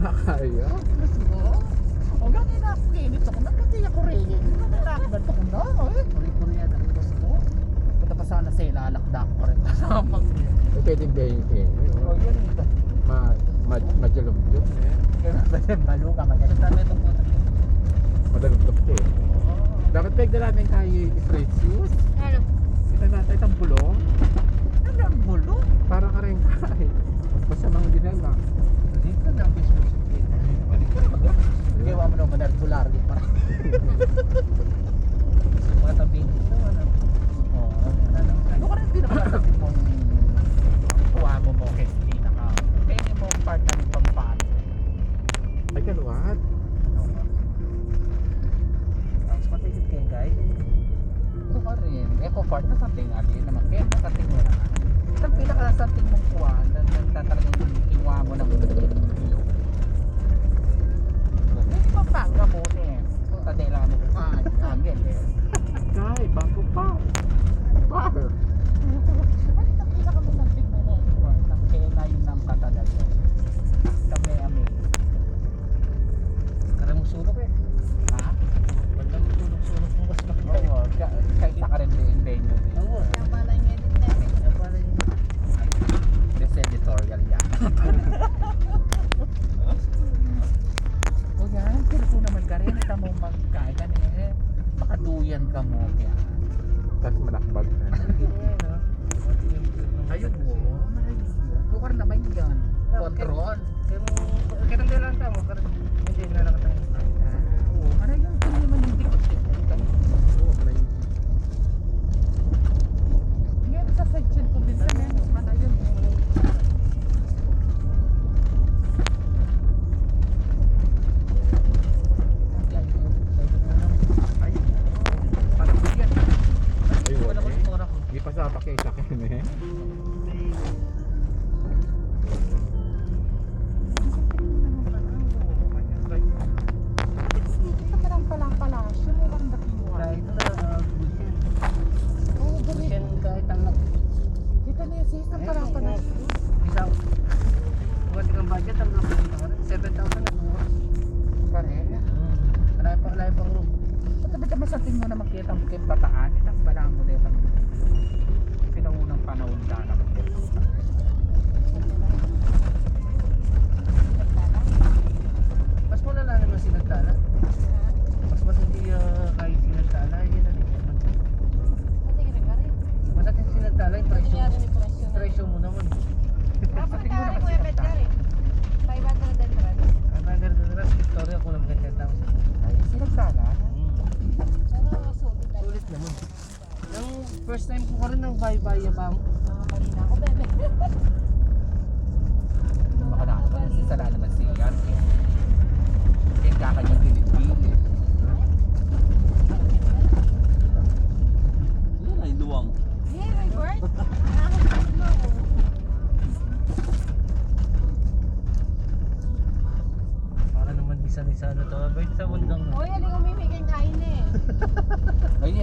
Nakaya? O gani na ako kinit ako. Nagkatiya ko rin. Nagkakabal ko na. Kuri-kuri yan ang gusto ko. Punta pa sana sa ilalakda ko rin. Kasamang yun. Pwedeng gayon kayo. O yun. Madjalong-jok na yan. Kaya ba yung baluka? Magkakita na itong puto. Madalog-dok eh. Dapat pwede natin kayo straight shoes. Ano? Kita natin itang bulong. Ano ang bulo? Para ka rin kain. Masamang dinala. Dito na ang business. Gawa mo naman regular. Mga tabi nito. Ano ka rin pinakatabi mong kuha mo mo kay pinaka. Kaya mo part na ng pampano. Ay, kaluwat. Tapos matigit kayo guys. Ano ka rin? Eco part na something alin naman. Kaya nakating mo na. Ang pinaka-something mong kuha na talagang iwa mo ng ilog. Hindi pa pangga mo eh. Tadela mo kuhaan. Angel eh. Kay, bangko pa. Par. Ano ang pinaka-something mo na kuha? Ang kena yun ng katalaga. Kami amin. Kaya mo sulok eh. Ha? Wala mo sulok-sulok mo basta. Oo. Kahit ka rin din venue. Oo. Kaya pala yung edit na eh. Kaya pala yung this editorial yan. O yan, pero kung naman ka rin, ito mo magkain ka eh. Makaduyan ka mo. Kaya. Tapos manakbag na. Ayun mo. Lugar naman yan. Control. Kaya nang lang tamo, hindi na lang tayo. Oo, ano yung hindi man hindi ko Oo, pala yun. yan sa section ko din sa men. Ano yun? Ayun. Parang yan. Ay, Wala wala ko eh. siguro ako. Hindi pa sa pakisakin eh. Ito pa lang palang palasyo. Walang dakiwan. Kahit na, Oo, ganito. Busyan kahit ang Dito na yung sis. Ang palang palasyo. isang buwan kang budget, ang mga pinita ka rin, 7,000 na buwan. Pare. Alay pang room. Patabi ka masating mo na makita ang kimpataan. Itang bala mo na yung pinaunang panahon na nakikita. Mas malala naman sinagtala. Mas hindi kahit sinagtala, yun na rin. Pati ka rin. Mas atin sinagtala yung presyo. Nangyari ni presyo na. Presyo mo naman. Dapat ka rin Kuya Edgar eh. 500 and rand. Ang bagar na ras, Victoria ko lang ganyan tao. Ay, sinagtala. Pero sulit na. Sulit naman. Yung first time ko ka rin ng bye-bye ba mo? Nakapalina ako bebe. Baka naman si Sala naman si Yan. Kaya kakanyang pilit-pilit. Yan ay luwang. Hey, my bird. Nakakapalina mo ako. Para naman isa-isa na to. Bait sa mundang. Uy, aling umimigay kain eh. Ay,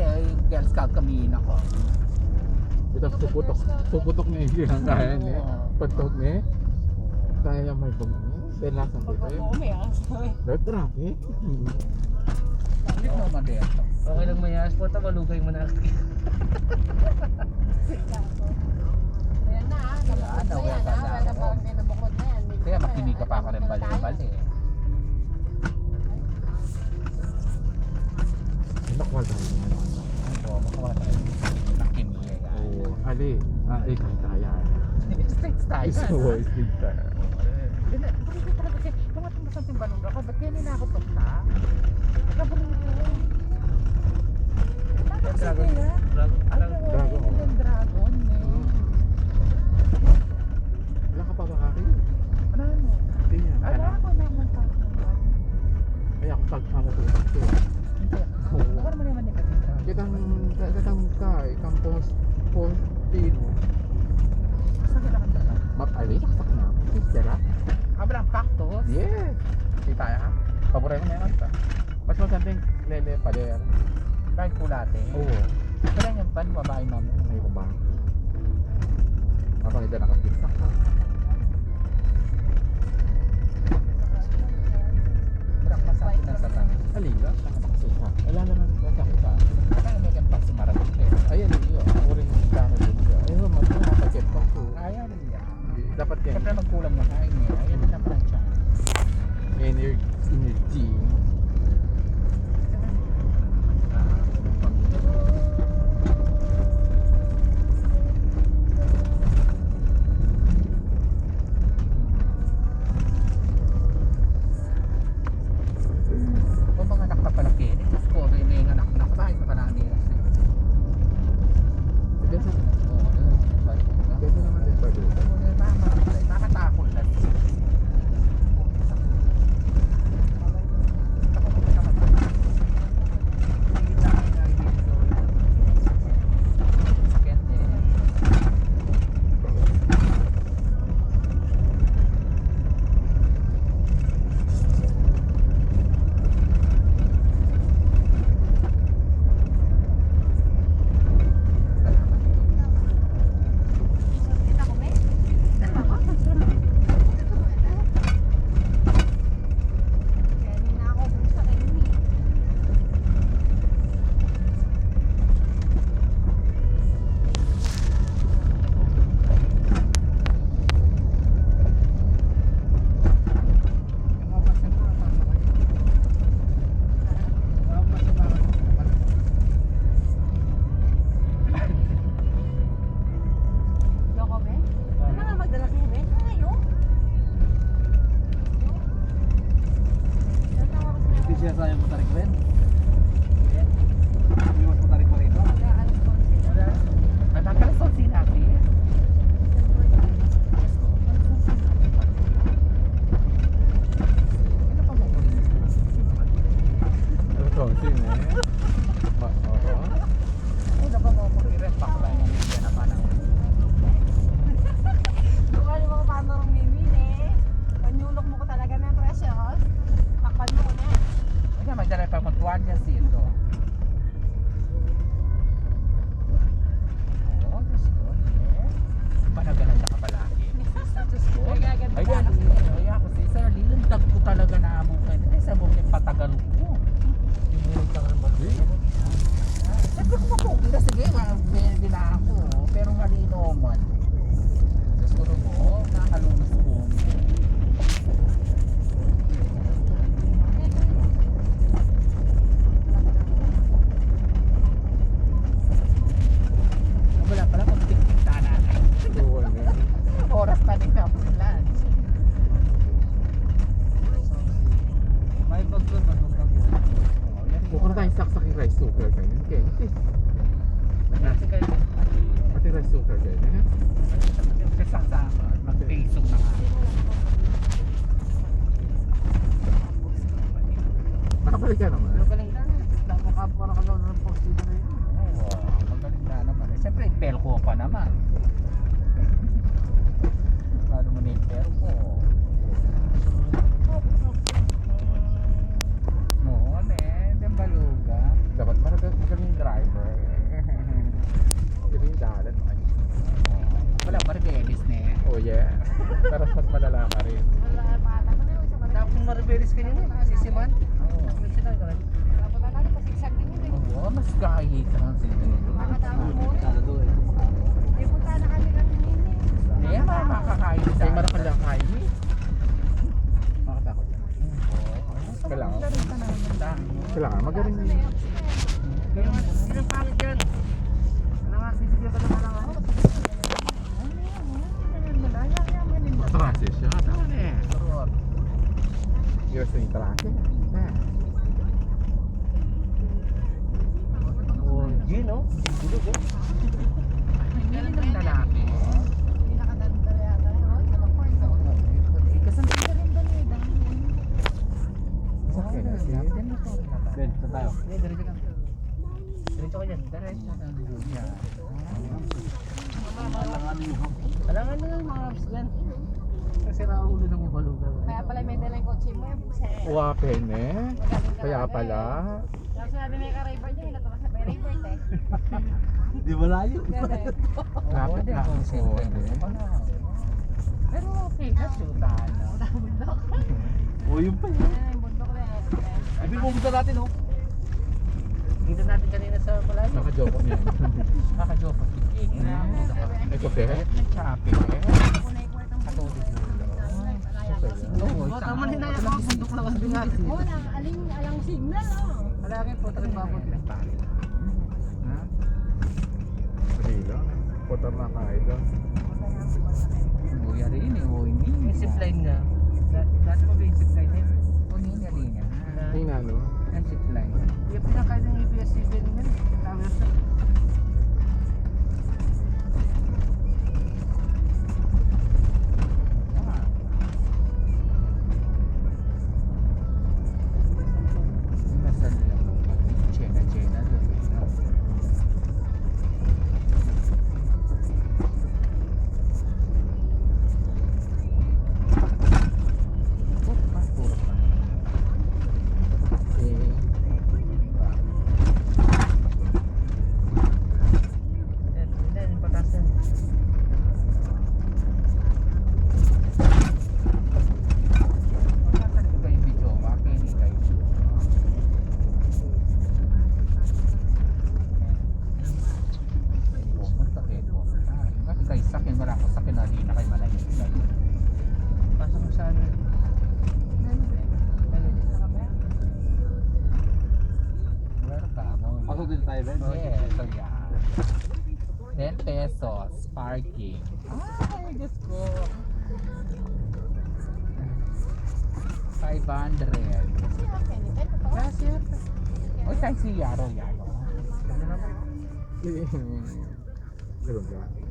Girl Scout kami na ko. Ito suputok na yung kaya niya. Pagtok niya. Kaya may bang niya. Belasan ko Pag tayo. may asoy. Dahil traffic. Hindi mo naman dito. Okay lang mayas po, malugay mo na. Ayan na ah. Nabukod na yan ah. Wala na parang dinabukod na yan. Kaya makinig ka pa ka rin bali-bali. Nakwal tayo niya. Oo, makawa tayo. Nakimiyay. Oo. Ali. Ay, kaya. States tayo. Isuwa, istig tayo. Bakit talaga kasi tumatang mo sa timbanong ako? Ba't kaya nila ako tukta? Nagkabunin ko. Bakit kasi kaya? Ay, Dragon. yung dragon eh. Wala ka pa ba kaki? Ano? Hindi niya. Ala ko naman pa. Ay, ako pagkama ko ito. Hindi. Baka naman naman ni Katita. Kitang kay, kang postino. Sakit ako na. Mapali, saksak na. Kikira? Abang paktos. Yes. Kita ya. Paborito mo yan pa. Mas magandang lele pader. Kahit kulate. Oo. Kaya yung pan, babae mo. Ay ko ba? Mapangita nakapiksak ka. siya sa yung matarik rin. Hindi mas matarik pa rito. May magkalasot sinabi. Ano pa mo po rin? Ano to? Sino eh? Oo. Ano ba mo po rin? Pakla yung media naman ang Bukan mo paano rong mimili. Panyulok mo ko talaga ng precious. Takpan mo ko na. Kaya magdala pa kung tuwan niya sito. Oo, Diyos ko. Panaganda ka palagi. Diyos ko. Ay, gaganda Ay, ka. ay ako si Sir Lilin, tag ko talaga na amo kayo. Ay, sa bukit patagal ko. Tinulog ka rin ba? Sabi ko mapukita, sige, hindi na ako. Pero malino man. Diyos ko rin mo, nakalunas ko. Wala pala kung tiktik na natin. Oo, ano. Oras na din ako ng lunch. May pagod na pagod yun. Mukhang tayong saksak yung rice cooker kayo. Kenti. Kasi kayo. Pati rice cooker kayo. Eh? Pesak sa mag-facebook na nga. Nakabalik ka naman. Pero galing ka. Parang kagawin ng post dito na yun. Oo, magaling na naman. Siyempre, pelko pa naman. Paano mo na yung pelko? Oo, yung baluga. Dapat magaling yung driver. Magaling yung dalan. Ay. Wala pa rin belis na eh. Oh yeah. Pero mas malala ka rin. Wala pa ata mo na yung sa mga. Dapat kung maribelis ka nyo eh. Sisiman. Oo. May sinay ka rin. Wala pa tayo pasigsag din yun eh. Oo, mas kahit ang sila. Makadama mo. Kala doon eh. May punta na kami kami nini. Hindi, makakain sa Ay, marakal lang kain eh. Makatakot yan. Kailangan. Kailangan magaling May yung... ups na eh. Kaya nga, hindi lang pangit yan. Ano nga, sisigyan ka naman lang. Trasis siya. Tama na eh. Here's yung trasis. Oh, Gin, no? Bulog, oh. Hindi ng lalaki. Hindi nakadanda yata yun. Oh, sa kwarto. Kasampi ka rin ba niya? Okay, sige. Ben, saan tayo? Hindi, diretso lang. Diretso ka dyan. Diretso ng dunya. Alangan na lang mga abs dyan. Kasi naulo ng ubalugan. Kaya pala may dalang kotse mo yung buse. Uwapen eh. Magaling ka Kaya talaga pala. eh. Tapos sinabi may ka-river niya, ilatapos na may river eh. Di ba layo? Ganun. Lapit lang. Oo, hindi. Pero okay na sutan. Bundok. Oh, yun pa yun. Ayan yung bundok na yan. Ibig pumunta natin, oh. Kita natin kanina sa malayo. Naka-joke niya. Kakajopo. Ito pe. Nag-chopping eh. Kunay ko itong Katulad yun. Oo, Oo, Tama na hinaya ko. Bundok lang ang bingas. oh, alang signal oh. Malaki po talagang babot. Ha? Sige lang. Putar na kain doon. Uy, rin eh. Uy, Yung zipline nga. Dati mo ba yung zipline niya? Uy, rin eh. Ay, nano. Ang zipline. Yung pinakain ng ABS-CBN niya. Towers na. Ah. Nasa nila po. Chena doon. Puro pa. Eh, Yan, yung patasan. Magkakalit ko yung video. Makinig kayo. Pumunta kayo po. Kasi kayo sakin, wala ko sakin na di na kayo malayo. Pasok mo sa ano. Welcome. Pasok din tayo, Ben? Yes, so yan. 10 pesos parking. Ay, Diyos ko. 500. Kasi si Yaro. Ano naman? Ganun ba?